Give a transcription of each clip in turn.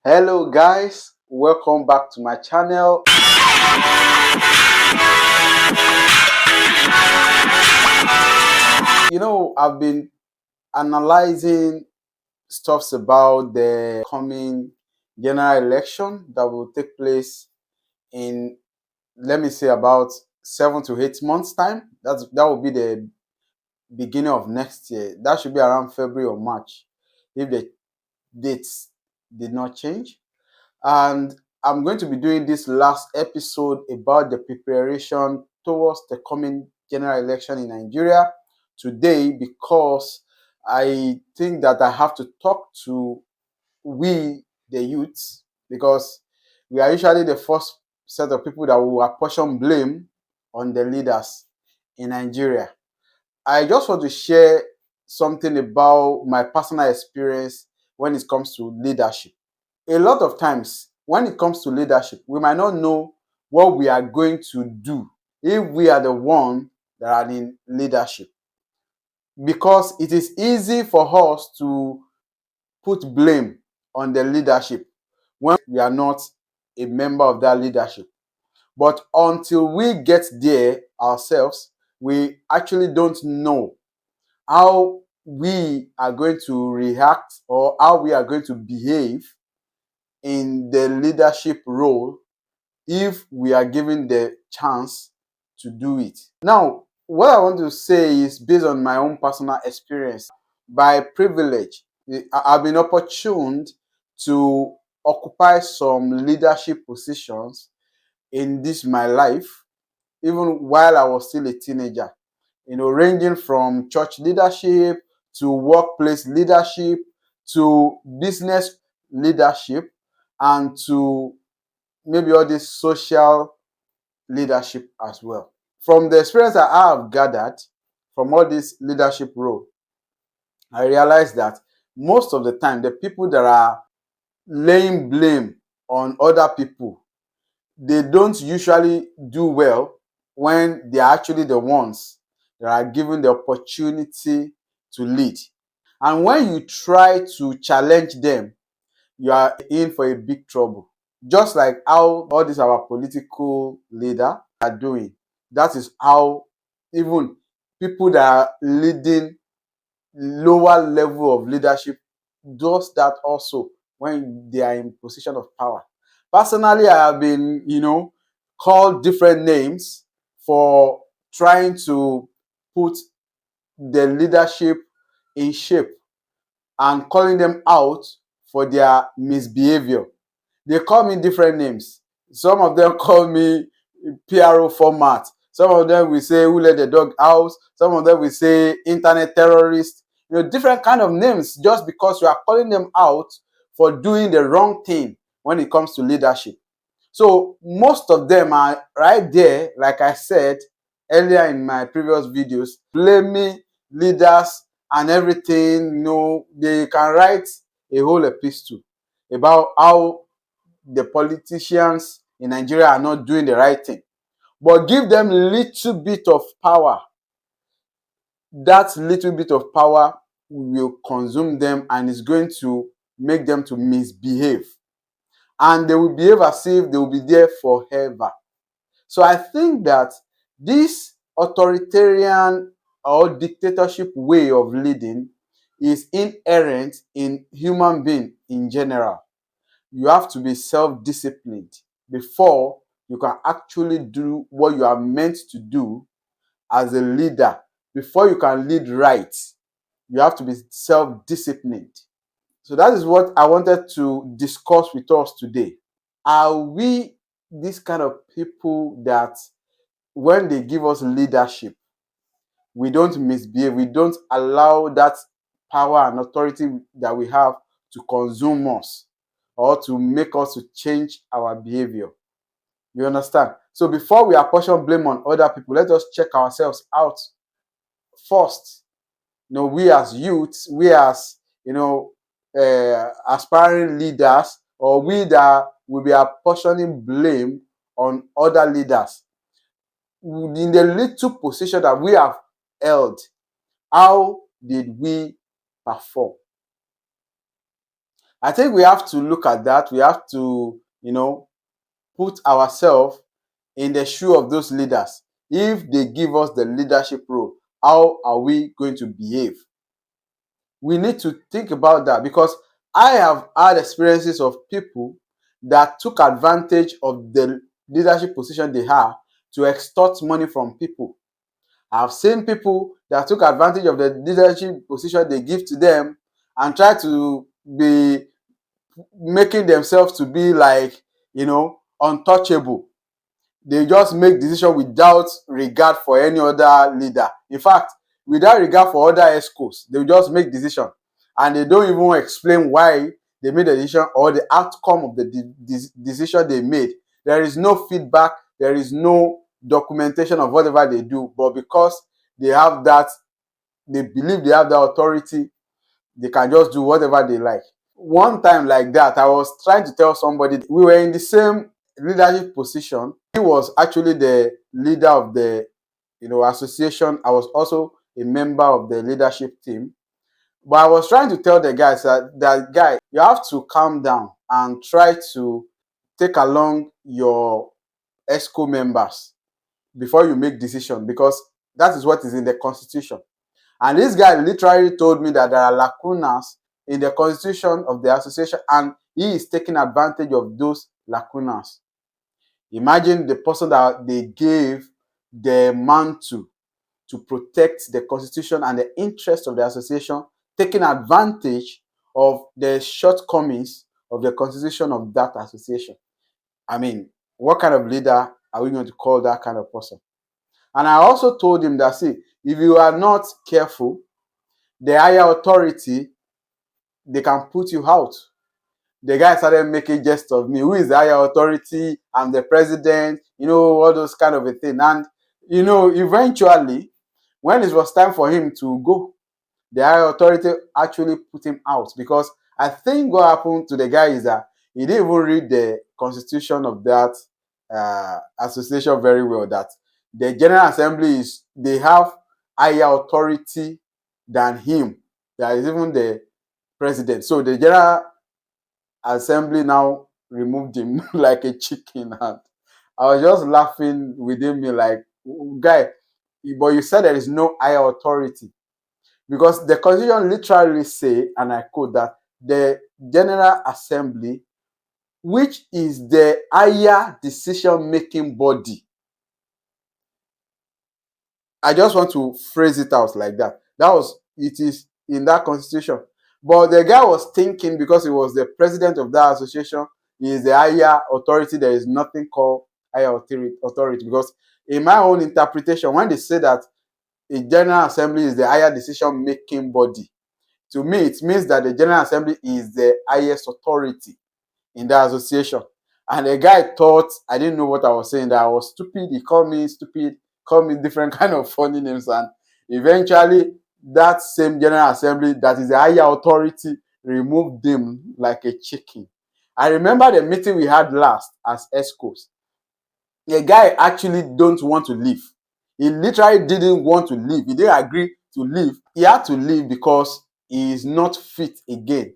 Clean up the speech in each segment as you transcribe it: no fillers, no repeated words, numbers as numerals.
Hello guys, welcome back to my channel. I've been analyzing stuffs about the coming general election that will take place in, let me say, about 7 to 8 months time. That will be the beginning of next year. That should be around February or March if the dates did not change. And I'm going to be doing this last episode about the preparation towards the coming general election in Nigeria today, because I think that I have to talk to we, the youths, because we are usually the first set of people that will apportion blame on the leaders in Nigeria. I just want to share something about my personal experience when it comes to leadership. A lot of times when it comes to leadership, we might not know what we are going to do if we are the one that are in leadership, because it is easy for us to put blame on the leadership when we are not a member of that leadership. But until we get there ourselves, we actually don't know how we are going to react or how we are going to behave in the leadership role if we are given the chance to do it. Now, what I want to say is based on my own personal experience. By privilege, I've been opportuned to occupy some leadership positions in this my life, even while I was still a teenager. Ranging from church leadership to workplace leadership to business leadership and to maybe all this social leadership as well. From the experience that I have gathered from all this leadership role, I realized that most of the time, the people that are laying blame on other people, they don't usually do well when they are actually the ones that are given the opportunity to lead. And when you try to challenge them, you are in for a big trouble. Just like how all these our political leader are doing. That is how even people that are leading lower level of leadership does that also when they are in position of power. Personally, I have been, called different names for trying to put the leadership in shape and calling them out for their misbehavior. They call me different names. Some of them call me PRO format. Some of them will say who let the dog out. Some of them will say internet terrorist. Different kind of names just because you are calling them out for doing the wrong thing when it comes to leadership. So most of them are right there, like I said earlier in my previous videos, blaming leaders and everything. They can write a whole epistle about how the politicians in Nigeria are not doing the right thing. But give them a little bit of power. That little bit of power will consume them and is going to make them to misbehave. And they will behave as if they will be there forever. So I think that this authoritarian or dictatorship way of leading is inherent in human being in general. You have to be self-disciplined before you can actually do what you are meant to do as a leader. Before you can lead right, you have to be self-disciplined. So that is what I wanted to discuss with us today. Are we this kind of people that when they give us leadership, we don't misbehave, we don't allow that power and authority that we have to consume us or to make us to change our behavior? You understand? So before we apportion blame on other people, let us check ourselves out first. We as youths, we as aspiring leaders, or we that will be apportioning blame on other leaders in the little position that we have held. How did we perform? I think we have to look at that. We have to, put ourselves in the shoe of those leaders. If they give us the leadership role, how are we going to behave? We need to think about that, because I have had experiences of people that took advantage of the leadership position they have to extort money from people. I've seen people that took advantage of the leadership position they give to them and try to be making themselves to be like, untouchable. They just make decision without regard for any other leader. In fact, without regard for other escorts, they just make decision, and they don't even explain why they made the decision or the outcome of the decision they made. There is no feedback, there is no documentation of whatever they do, but because they have that, they believe they have the authority, they can just do whatever they like. One time like that, I was trying to tell somebody, we were in the same leadership position. He was actually the leader of the association. I was also a member of the leadership team. But I was trying to tell the guys that guy, you have to calm down and try to take along your ESCO members before you make decision, because that is what is in the constitution. And this guy literally told me that there are lacunas in the constitution of the association, and he is taking advantage of those lacunas. Imagine the person that they gave the mantle to protect the constitution and the interest of the association, taking advantage of the shortcomings of the constitution of that association. I mean, what kind of leader are we going to call that kind of person? And I also told him that, see, if you are not careful, the higher authority, they can put you out. The guy started making jest of me. Who is the higher authority? I'm the president, all those kind of a thing. And, eventually, when it was time for him to go, the higher authority actually put him out, because I think what happened to the guy is that he didn't even read the constitution of that association very well, that the General Assembly they have higher authority than him. That is even the president. So the General Assembly now removed him like a chicken. And I was just laughing within me like, guy, but you said there is no higher authority. Because the constitution literally say, and I quote, that the General Assembly, which is the higher decision-making body. I just want to phrase it out like that. It is in that constitution. But the guy was thinking, because he was the president of that association, he is the higher authority. There is nothing called higher authority. Because in my own interpretation, when they say that a General Assembly is the higher decision-making body, to me, it means that the General Assembly is the highest authority in the association. And the guy thought I didn't know what I was saying, that I was stupid. He called me stupid, called me different kind of funny names. And eventually, that same General Assembly that is the higher authority removed him like a chicken. I remember the meeting we had last as ESCOs. The guy actually don't want to leave. He literally didn't want to leave. He didn't agree to leave. He had to leave because he is not fit again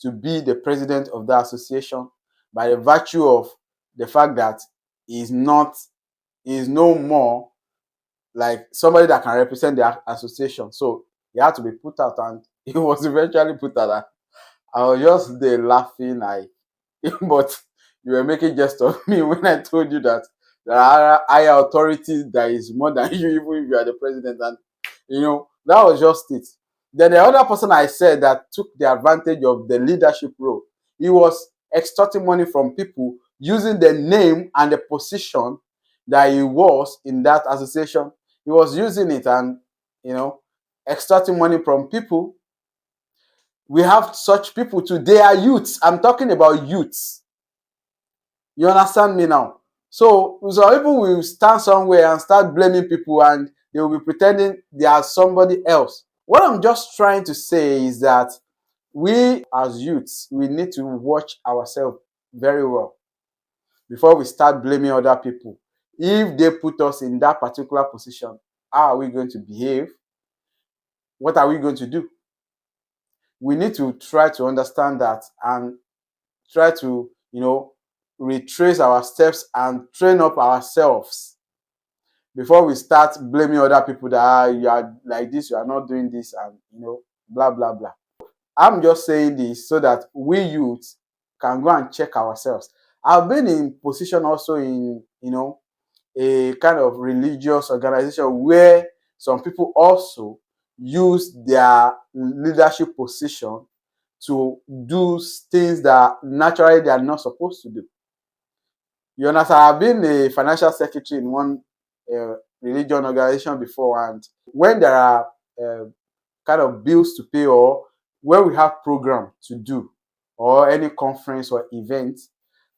to be the president of the association, by the virtue of the fact that he is no more like somebody that can represent the association. So he had to be put out, and he was eventually put out. I was just there laughing. But you were making jest of me when I told you that there are higher authorities that is more than you, even if you are the president. And that was just it. Then the other person I said that took the advantage of the leadership role, he was extorting money from people using the name and the position that he was in that association. He was using it and extorting money from people. We have such people too. They are youths. I'm talking about youths. You understand me now? So people will stand somewhere and start blaming people, and they will be pretending they are somebody else. What I'm just trying to say is that we as youths, we need to watch ourselves very well before we start blaming other people. If they put us in that particular position, how are we going to behave? What are we going to do? we need to try to understand that and try to, retrace our steps and train up ourselves before we start blaming other people that you are like this, you are not doing this, and blah blah blah. I'm just saying this so that we youth can go and check ourselves. I've been in position also in a kind of religious organization where some people also use their leadership position to do things that naturally they are not supposed to do. You understand? I've been a financial secretary in one religion organization before, and when there are uh, kind of bills to pay, or when we have program to do, or any conference or event,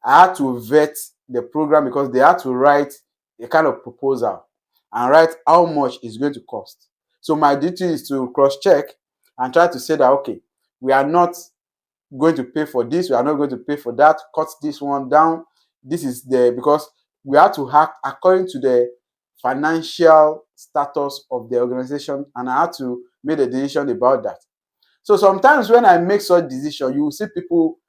I had to vet the program because they had to write a kind of proposal and write how much it's going to cost. So my duty is to cross-check and try to say that, okay, we are not going to pay for this, we are not going to pay for that, cut this one down. This is because we have to act according to the financial status of the organization, and I had to make a decision about that. So sometimes when I make such decision, you will see people,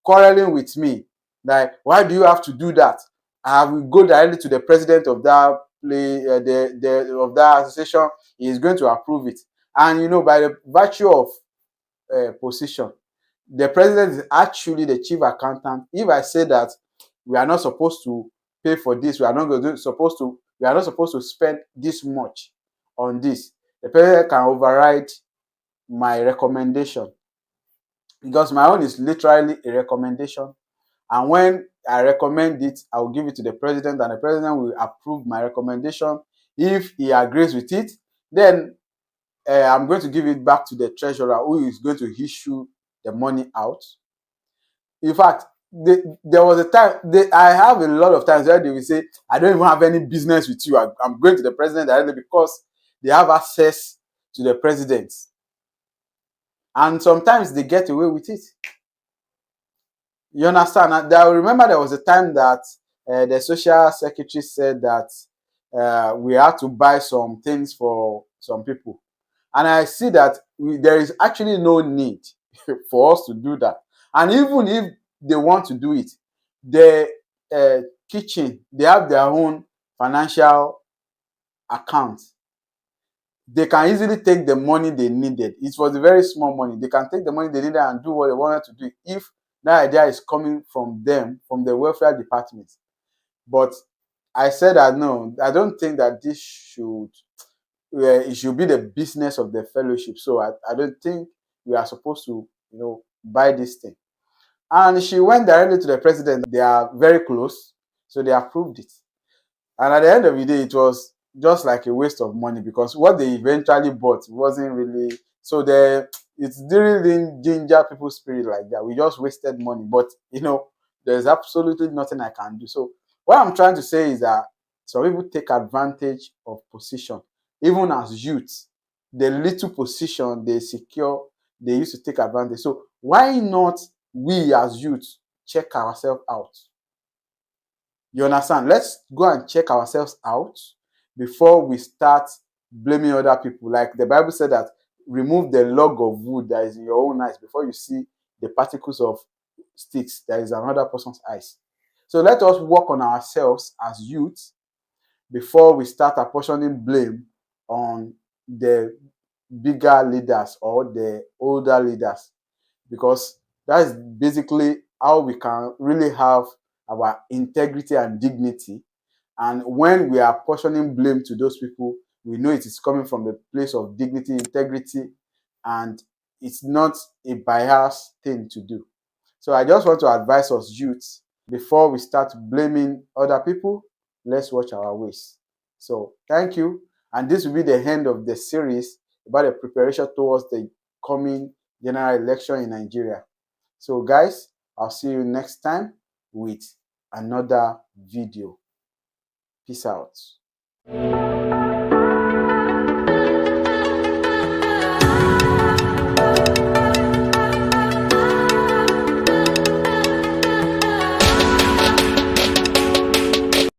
quarreling with me. Like, why do you have to do that? I will go directly to the president of that of that association. He is going to approve it. And by the virtue of position, the president is actually the chief accountant. If I say that we are not supposed to pay for this, we are not supposed to spend this much on this, the president can override my recommendation, because my own is literally a recommendation. And when I recommend it, I will give it to the president, and the president will approve my recommendation. If he agrees with it, then I'm going to give it back to the treasurer, who is going to issue the money out. In fact, there was a time, I have a lot of times where they will say, I don't even have any business with you. I'm going to the president directly, because they have access to the president. And sometimes they get away with it. You understand? And I remember there was a time that the social secretary said that we had to buy some things for some people. And I see that there is actually no need for us to do that. And even if they want to do it, the kitchen, they have their own financial account. They can easily take the money they needed. It was a very small money. They can take the money they needed and do what they wanted to do if that idea is coming from them, from the welfare department. But I said that no, I don't think that this should it should be the business of the fellowship. So I don't think we are supposed to, buy this thing. And she went directly to the president. They are very close, so they approved it. And at the end of the day, it was just like a waste of money, because what they eventually bought wasn't really, so it didn't ginger people's spirit like that. We just wasted money. But there's absolutely nothing I can do. So what I'm trying to say is that some people take advantage of position, even as youths. The little position they secure, they used to take advantage. So why not we as youths check ourselves out? You understand? Let's go and check ourselves out before we start blaming other people. Like the Bible said that remove the log of wood that is in your own eyes before you see the particles of sticks that is another person's eyes. So let us work on ourselves as youths before we start apportioning blame on the bigger leaders or the older leaders, because that is basically how we can really have our integrity and dignity. And when we are portioning blame to those people, we know it is coming from the place of dignity, integrity, and it's not a biased thing to do. So I just want to advise us youths, before we start blaming other people, let's watch our ways. So thank you. And this will be the end of the series about the preparation towards the coming general election in Nigeria. So guys, I'll see you next time with another video. Peace out.